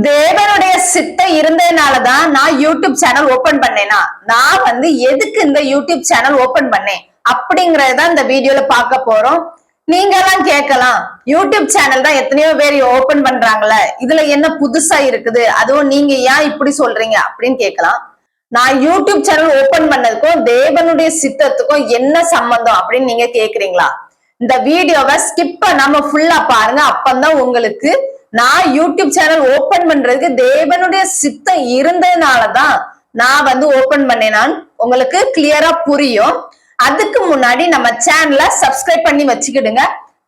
தேவனுடைய சித்தை இருந்ததுனாலதான் நான் YouTube channel open பண்ணேனா. நான் எதுக்கு இந்த யூடியூப் சேனல் ஓபன் பண்ணேன் அப்படிங்கறதான் இந்த வீடியோல பார்க்க போறோம். நீங்க எல்லாம் கேட்கலாம், யூடியூப் சேனல் தான் எத்தனையோ பேர் ஓபன் பண்றாங்கல்ல, இதுல என்ன புதுசா இருக்குது, அதுவும் நீங்க ஏன் இப்படி சொல்றீங்க அப்படின்னு கேட்கலாம். நான் யூடியூப் சேனல் ஓபன் பண்ணதுக்கும் தேவனுடைய சித்தத்துக்கும் என்ன சம்பந்தம் அப்படின்னு நீங்க கேக்குறீங்களா? இந்த வீடியோவை ஸ்கிப் பண்ணாம ஃபுல்லா பாருங்க. அப்பதான் உங்களுக்கு நான் யூடியூப் சேனல் ஓபன் பண்றதுக்கு தேவனுடைய சித்தம் இருந்ததுனாலதான் நான் ஓபன் பண்ணேன். உங்களுக்கு கிளியரா புரியும். அதுக்கு முன்னாடி நம்ம சேனலை சப்ஸ்கிரைப் பண்ணி வச்சுக்கிடுங்க.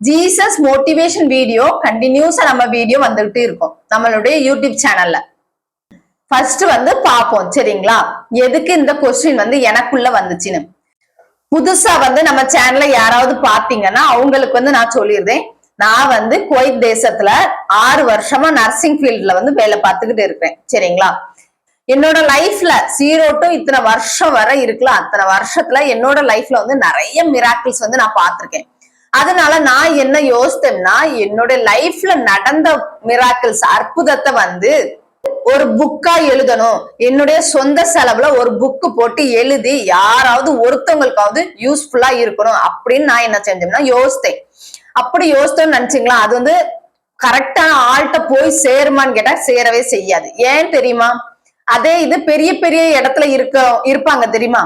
ஜீசஸ் மோட்டிவேஷன் வீடியோ கண்டினியூஸா நம்ம வீடியோ வந்துகிட்டு இருக்கும் நம்மளுடைய யூடியூப் சேனல்ல. ஃபர்ஸ்ட் பாப்போம் சரிங்களா, எதுக்கு இந்த கொஸ்டின் எனக்குள்ள வந்துச்சுன்னு. புதுசா நம்ம சேனல்ல யாராவது பாத்தீங்கன்னா அவங்களுக்கு நான் சொல்லிடுறேன். நான் குவைத் தேசத்துல 6 வருஷமா நர்சிங் ஃபீல்ட்ல வேலை பார்த்துக்கிட்டு இருக்கேன் சரிங்களா. என்னோட லைஃப்ல 0 to இத்தனை வருஷம் வரை இருக்கலாம், அத்தனை வருஷத்துல என்னோட லைஃப்ல நிறைய மிராக்கிள்ஸ் நான் பார்த்திருக்கேன். அதனால நான் என்ன யோசித்தேன்னா, என்னோட லைஃப்ல நடந்த மிராக்கிள்ஸ் அற்புதத்தை ஒரு புக்கா எழுதணும். என்னுடைய சொந்த செலவுல ஒரு புக்கு போட்டு எழுதி யாராவது ஒருத்தவங்களுக்காவது யூஸ்ஃபுல்லா இருக்கணும் அப்படின்னு நான் என்ன செஞ்சேன்னா யோசித்தேன். அப்படி யோசித்தோன்னு நினைச்சீங்களா, அது கரெக்டான ஆள்கிட்ட போய் சேருமான்னு கேட்டா சேரவே செய்யாது. ஏன் தெரியுமா? அதே இது பெரிய பெரிய இடத்துல இருப்பாங்க தெரியுமா,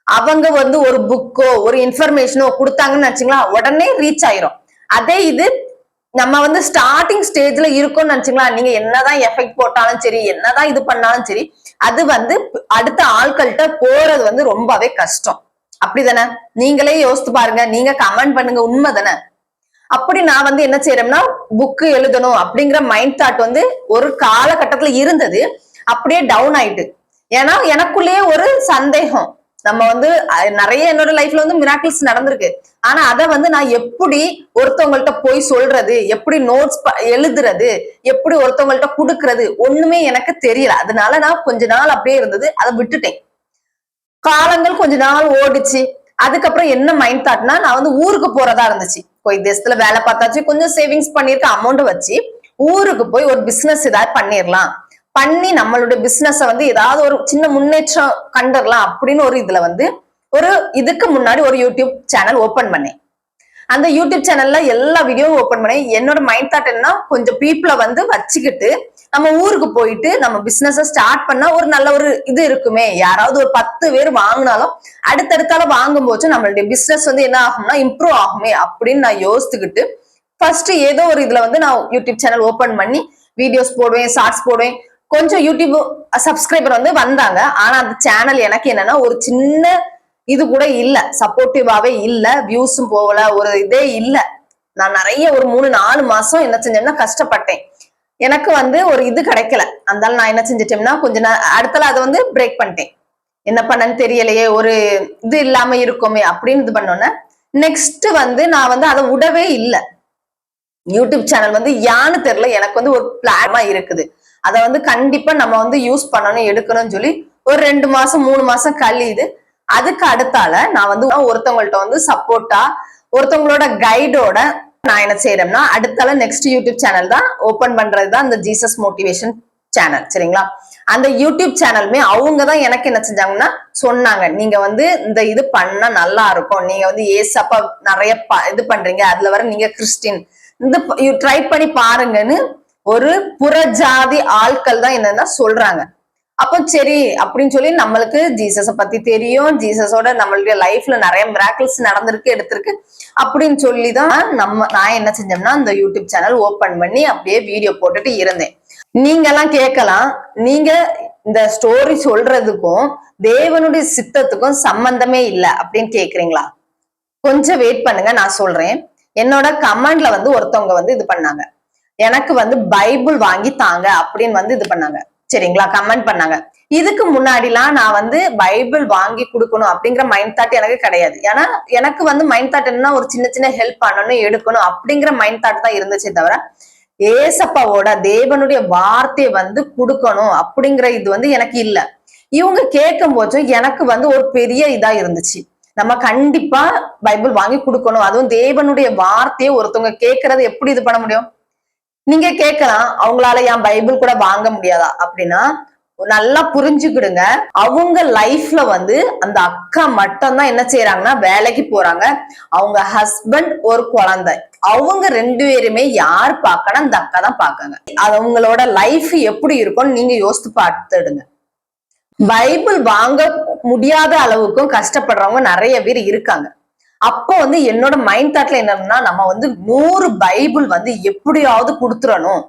அவங்க ஒரு புக்கோ ஒரு இன்ஃபர்மேஷனோ கொடுத்தாங்கன்னு நினைச்சீங்களா உடனே ரீச் ஆயிரும். அதே இது நம்ம ஸ்டார்டிங் ஸ்டேஜ்ல இருக்கோம்னு நினைச்சீங்களா, நீங்க என்னதான் எஃபெக்ட் போட்டாலும் சரி, என்னதான் இது பண்ணாலும் சரி, அது அடுத்த ஆட்கள்கிட்ட போறது ரொம்பவே கஷ்டம். அப்படிதானே? நீங்களே யோசித்து பாருங்க, நீங்க கமெண்ட் பண்ணுங்க, உண்மைதானே? அப்படி நான் என்ன செய்யறேன்னா, புக்கு எழுதணும் அப்படிங்கிற மைண்ட் தாட் ஒரு காலகட்டத்துல இருந்தது, அப்படியே டவுன் ஆயிட்டு. ஏன்னா எனக்குள்ளேயே ஒரு சந்தேகம். நம்ம நிறைய என்னோட லைஃப்ல மிராக்கிள்ஸ் நடந்திருக்கு. ஆனா அதை நான் எப்படி ஒருத்தவங்கள்ட்ட போய் சொல்றது, எப்படி நோட்ஸ் எழுதுறது, எப்படி ஒருத்தவங்கள்ட்ட கொடுக்கறது, ஒண்ணுமே எனக்கு தெரியல. அதனால நான் கொஞ்ச நாள் அப்படியே இருந்தது, அதை விட்டுட்டேன். காலங்கள் கொஞ்ச நாள் ஓடிச்சு. அதுக்கப்புறம் என்ன மைண்ட் தாட்னா, நான் ஊருக்கு போறதா இருந்துச்சு. போய் தேசத்துல வேலை பார்த்தாச்சு, கொஞ்சம் சேவிங்ஸ் பண்ணிருக்க அமௌண்ட் வச்சு ஊருக்கு போய் ஒரு பிசினஸ் ஏதாவது பண்ணிடலாம், பண்ணி நம்மளுடைய பிசினஸ் ஏதாவது ஒரு சின்ன முன்னேற்றம் கண்டுடலாம் அப்படின்னு ஒரு இதுல ஒரு இதுக்கு முன்னாடி ஒரு யூடியூப் சேனல் ஓபன் பண்ணேன். அந்த யூடியூப் சேனல்ல எல்லா வீடியோவும் ஓபன் பண்ணேன். என்னோட மைண்ட் தாட் என்ன, கொஞ்சம் பீப்புளை வச்சுக்கிட்டு நம்ம ஊருக்கு போயிட்டு நம்ம பிசினஸ் ஸ்டார்ட் பண்ணா ஒரு நல்ல ஒரு இது இருக்குமே, யாராவது ஒரு 10 பேர் வாங்கினாலும் அடுத்தடுத்தால வாங்கும் போது நம்மளுடைய பிசினஸ் என்ன ஆகும்னா இம்ப்ரூவ் ஆகுமே அப்படின்னு நான் யோசிச்சுக்கிட்டு ஃபர்ஸ்ட் ஏதோ ஒரு இதுல நான் யூடியூப் சேனல் ஓபன் பண்ணி வீடியோஸ் போடுவேன், ஷார்ட்ஸ் போடுவேன். கொஞ்சம் யூடியூப் சப்ஸ்கிரைபர் வந்தாங்க. ஆனா அந்த சேனல் எனக்கு என்னன்னா ஒரு சின்ன இது கூட இல்ல, சப்போர்ட்டிவாவே இல்ல, வியூஸும் போகல, ஒரு இதே இல்ல. நான் நிறைய ஒரு 3-4 மாசம் என்ன செஞ்சேன்னா கஷ்டப்பட்டேன். எனக்கு ஒரு இது கிடைக்கல. அதனால நான் என்ன செஞ்சிட்டேன்னா கொஞ்ச அடுத்தால அதை பிரேக் பண்ணிட்டேன். என்ன பண்ணன்னு தெரியலையே, ஒரு இது இல்லாம இருக்குமே அப்படின்னு இது பண்ணோன்னே நெக்ஸ்ட் நான் அதை விடவே இல்லை. யூடியூப் சேனல் யான்னு தெரியல, எனக்கு ஒரு பிளானா இருக்குது. அதை கண்டிப்பா நம்ம யூஸ் பண்ணணும், எடுக்கணும்னு சொல்லி ஒரு 2 மாசம் 3 மாசம் கழியுது. அதுக்கு அடுத்தால நான் ஒருத்தவங்கள்ட்ட சப்போர்ட்டா ஒருத்தவங்களோட கைடோட நான் என்ன செய்யறேன்னா அடுத்தால நெக்ஸ்ட் யூடியூப் சேனல் தான் ஓபன் பண்றதுதான் இந்த ஜீசஸ் மோட்டிவேஷன் சேனல் சரிங்களா. அந்த யூடியூப் சேனலுமே அவங்கதான் எனக்கு என்ன செஞ்சாங்கன்னா சொன்னாங்க, நீங்க இந்த இது பண்ணா நல்லா இருக்கும், நீங்க ஏசப்பா நிறைய இது பண்றீங்க, அதுல வர நீங்க கிறிஸ்டின், இந்த ட்ரை பண்ணி பாருங்கன்னு ஒரு புறஜாதி ஆட்கள் தான் என்னன்னா சொல்றாங்க. அப்போ சரி அப்படின்னு சொல்லி நம்மளுக்கு ஜீசஸ பத்தி தெரியும், ஜீசஸோட நம்மளுடைய லைஃப்ல நிறைய மிராக்கிள்ஸ் நடந்திருக்கு, எடுத்திருக்கு அப்படின்னு சொல்லிதான் நான் என்ன செஞ்சேன்னா இந்த யூடியூப் சேனல் ஓபன் பண்ணி அப்படியே வீடியோ போட்டுட்டு இருந்தேன். நீங்க எல்லாம் கேட்கலாம், நீங்க இந்த ஸ்டோரி சொல்றதுக்கும் தேவனுடைய சித்தத்துக்கும் சம்பந்தமே இல்லை அப்படின்னு கேக்குறீங்களா? கொஞ்சம் வெயிட் பண்ணுங்க, நான் சொல்றேன். என்னோட கமெண்ட்ல ஒருத்தவங்க இது பண்ணாங்க, எனக்கு பைபிள் வாங்கி தாங்க அப்படின்னு இது பண்ணாங்க சரிங்களா, கமெண்ட் பண்ணாங்க. இதுக்கு முன்னாடிலாம் நான் பைபிள் வாங்கி கொடுக்கணும் அப்படிங்கிற மைண்ட் தாட் எனக்கு கிடையாது. ஏன்னா எனக்கு மைண்ட் தாட் என்னன்னா ஒரு சின்ன சின்ன ஹெல்ப் பண்ணணும், எடுக்கணும் அப்படிங்கிற மைண்ட் தாட் தான் இருந்துச்சே தவிர ஏசப்பாவோட தேவனுடைய வார்த்தையை கொடுக்கணும் அப்படிங்கிற இது எனக்கு இல்ல. இவங்க கேட்கும் போது எனக்கு ஒரு பெரிய இதா இருந்துச்சு, நம்ம கண்டிப்பா பைபிள் வாங்கி கொடுக்கணும், அதுவும் தேவனுடைய வார்த்தையை ஒருத்தவங்க கேட்கறது எப்படி இது பண்ண முடியும்? நீங்க கேட்கலாம், அவங்களால ஏன் பைபிள் கூட வாங்க முடியாதா அப்படின்னா, நல்லா புரிஞ்சுக்கிடுங்க. அவங்க லைஃப்ல வந்து அந்த அக்கா மட்டும்தான் என்ன செய்யறாங்கன்னா வேலைக்கு போறாங்க. அவங்க ஹஸ்பண்ட் ஒரு குழந்தை, அவங்க 2 பேருமே யார் பார்க்கணும், அந்த அக்கா தான் பார்க்காங்க. அது அவங்களோட லைஃப் எப்படி இருக்கும்னு நீங்க யோசித்து பார்த்துடுங்க. பைபிள் வாங்க முடியாத அளவுக்கும் கஷ்டப்படுறவங்க நிறைய பேர் இருக்காங்க. அப்போ வந்து என்னோட மைண்ட் தாட்ல என்னன்னா, நம்ம வந்து 100 பைபிள் வந்து எப்படியாவது கொடுத்துடணும்.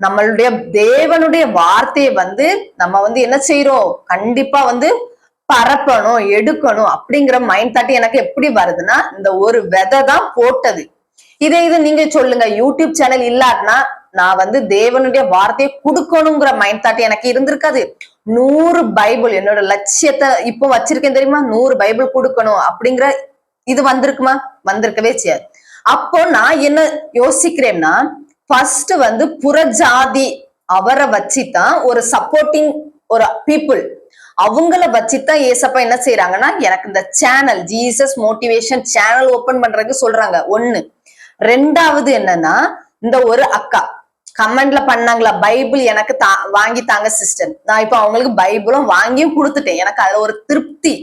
நம்மளுடைய தேவனுடைய வார்த்தையை வந்து நம்ம வந்து என்ன செய்யறோம், கண்டிப்பா வந்து பரப்பணும், எடுக்கணும் அப்படிங்கிற மைண்ட் தாட் எனக்கு எப்படி வருதுன்னா, இந்த ஒரு விதை தான் போட்டது. இது நீங்க சொல்லுங்க, யூடியூப் சேனல் இல்லாட்டினா நான் வந்து தேவனுடைய வார்த்தையை கொடுக்கணுங்கிற மைண்ட் தாட் எனக்கு இருந்திருக்காது. 100 பைபிள் என்னோட லட்சியத்தை இப்போ வச்சிருக்கேன் தெரியுமா, 100 பைபிள் கொடுக்கணும் அப்படிங்கிற இது வந்திருக்குமா, வந்திருக்கவே செய்யாது. அப்போ நான் என்ன யோசிக்கிறேன்னா, ஃபர்ஸ்ட் வந்து புறஜாதி அவரை வச்சுதான் ஒரு சப்போர்ட்டிங் ஒரு பீப்புள், அவங்கள வச்சுதான் ஏசப்பா என்ன செய்யறாங்கன்னா எனக்கு இந்த channel Jesus motivation channel open பண்றதுக்கு சொல்றாங்க. ஒண்ணு. ரெண்டாவது என்னன்னா, இந்த ஒரு அக்கா கமெண்ட்ல பண்ணாங்களா, பைபிள் எனக்கு வாங்கி தாங்க சிஸ்டர். நான் இப்ப அவங்களுக்கு பைபிளும் வாங்கியும் கொடுத்துட்டேன். எனக்கு அதுல ஒரு திருப்தி,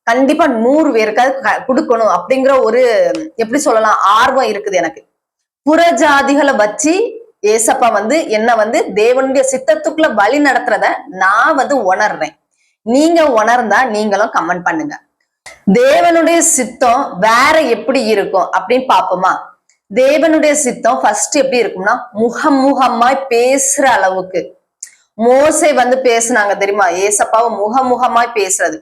கண்டிப்பா 100 பேருக்காவது கொடுக்கணும் அப்படிங்கிற ஒரு எப்படி சொல்லலாம் ஆர்வம் இருக்குது எனக்கு. புறஜாதிகளை வச்சு ஏசப்பா வந்து என்ன வந்து தேவனுடைய சித்தத்துக்குள்ள வழி நடத்துறத நான் வந்து உணர்றேன். நீங்க உணர்ந்தா நீங்களும் கமெண்ட் பண்ணுங்க. தேவனுடைய சித்தம் வேற எப்படி இருக்கும் அப்படின்னு பாப்போமா. தேவனுடைய சித்தம் ஃபர்ஸ்ட் எப்படி இருக்கும்னா, முகமுகமாய் பேசுற அளவுக்கு. மோசே வந்து பேசுனாங்க தெரியுமா, ஏசப்பாவை முகமுகமாய் பேசுறது.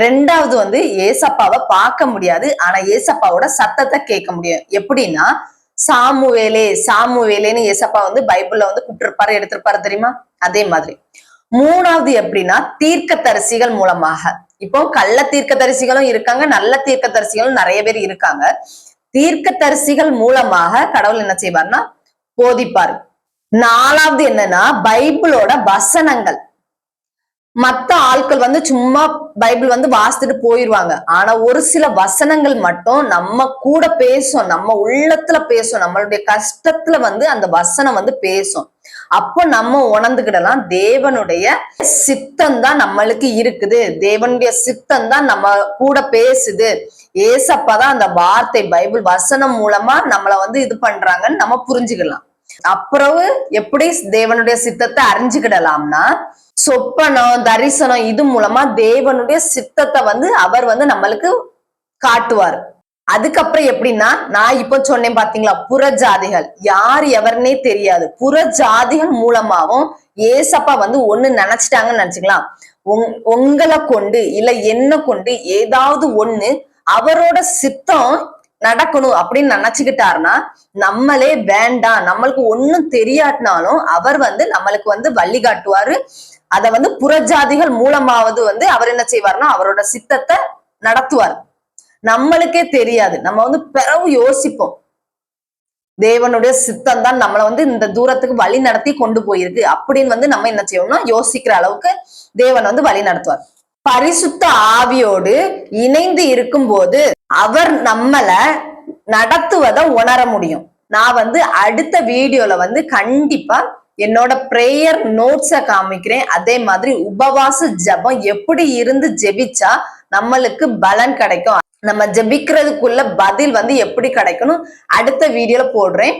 ரெண்டாவது வந்து ஏசப்பாவை பார்க்க முடியாது, ஆனா ஏசப்பாவோட சத்தத்தை கேட்க முடியும். எப்படின்னா, சாமுவேலே சாமுவேலேன்னு ஏசப்பா வந்து பைபிள்ல வந்து கூப்பிட்டிருப்பாரு, எடுத்திருப்பாரு தெரியுமா, அதே மாதிரி. மூணாவது எப்படின்னா, தீர்க்கதரிசிகள் மூலமாக. இப்போ கள்ள தீர்க்கதரிசிகளும் இருக்காங்க, நல்ல தீர்க்கதரிசிகளும் நிறைய பேர் இருக்காங்க. தீர்க்கதரிசிகள் மூலமாக கடவுள் என்ன செய்வார்னா போதிப்பாரு. நாலாவது என்னன்னா, பைபிளோட வசனங்கள். மத்த ஆட்கள் வந்து சும்மா பைபிள் வந்து வாசித்துட்டு போயிருவாங்க, ஆனா ஒரு சில வசனங்கள் மட்டும் நம்ம கூட பேசும், நம்ம உள்ளத்துல பேசும், நம்மளுடைய கஷ்டத்துல வந்து அந்த வசனம் வந்து பேசும். அப்போ நம்ம உணர்ந்துக்கிடலாம், தேவனுடைய சித்தம் தான் நம்மளுக்கு இருக்குது, தேவனுடைய சித்தம் தான் நம்ம கூட பேசுது, ஏசப்பாதான் அந்த வார்த்தை பைபிள் வசனம் மூலமா நம்மள வந்து இது பண்றாங்கன்னு நம்ம புரிஞ்சுக்கலாம். அப்புறம் எப்படி தேவனுடைய சித்தத்தை அறிஞ்சுக்கிடலாம்னா, சொப்பனம் தரிசனம் இது மூலமா தேவனுடைய சித்தத்தை வந்து அவர் வந்து நம்மளுக்கு காட்டுவார். அதுக்கப்புறம் எப்படின்னா, நான் இப்ப சொன்னேன் பாத்தீங்களா, புறஜாதிகள் யார் எவருன்னே தெரியாது, புறஜாதிகள் மூலமாவும் ஏசப்பா வந்து ஒண்ணு நினைச்சிட்டாங்கன்னு நினைச்சுக்கலாம். உங்களை கொண்டு இல்ல என்ன கொண்டு ஏதாவது ஒண்ணு அவரோட சித்தம் நடக்கணும் அப்படின்னு நினைச்சுக்கிட்டாருன்னா, நம்மளே வேண்டாம், நம்மளுக்கு ஒண்ணும் தெரியாட்டினாலும் அவர் வந்து நம்மளுக்கு வந்து வழி காட்டுவாரு. அத வந்து புறஜாதிகள் மூலமாவது வந்து அவர் என்ன செய்வார்னா அவரோட சித்தத்தை நடத்துவார். நம்மளுக்கே தெரியாது, நம்ம வந்து பிறகு யோசிப்போம், தேவனுடைய சித்தம் தான் நம்மளை வந்து இந்த தூரத்துக்கு வழி நடத்தி கொண்டு போயிருக்கு அப்படின்னு வந்து நம்ம என்ன செய்யணும்னா யோசிக்கிற அளவுக்கு தேவன் வந்து வழி நடத்துவார். பரிசுத்த ஆவியோடு இணைந்து இருக்கும் போது அவர் நம்மள நடத்துவதை உணர முடியும். நான் வந்து அடுத்த வீடியோல வந்து கண்டிப்பா என்னோட பிரேயர் நோட்ஸ காமிக்கிறேன். அதே மாதிரி உபவாச ஜெபம் எப்படி இருந்து ஜெபிச்சா நம்மளுக்கு பலன் கிடைக்கும், நம்ம ஜெபிக்கிறதுக்குள்ள பதில் வந்து எப்படி கிடைக்கணும் அடுத்த வீடியோல போடுறேன்.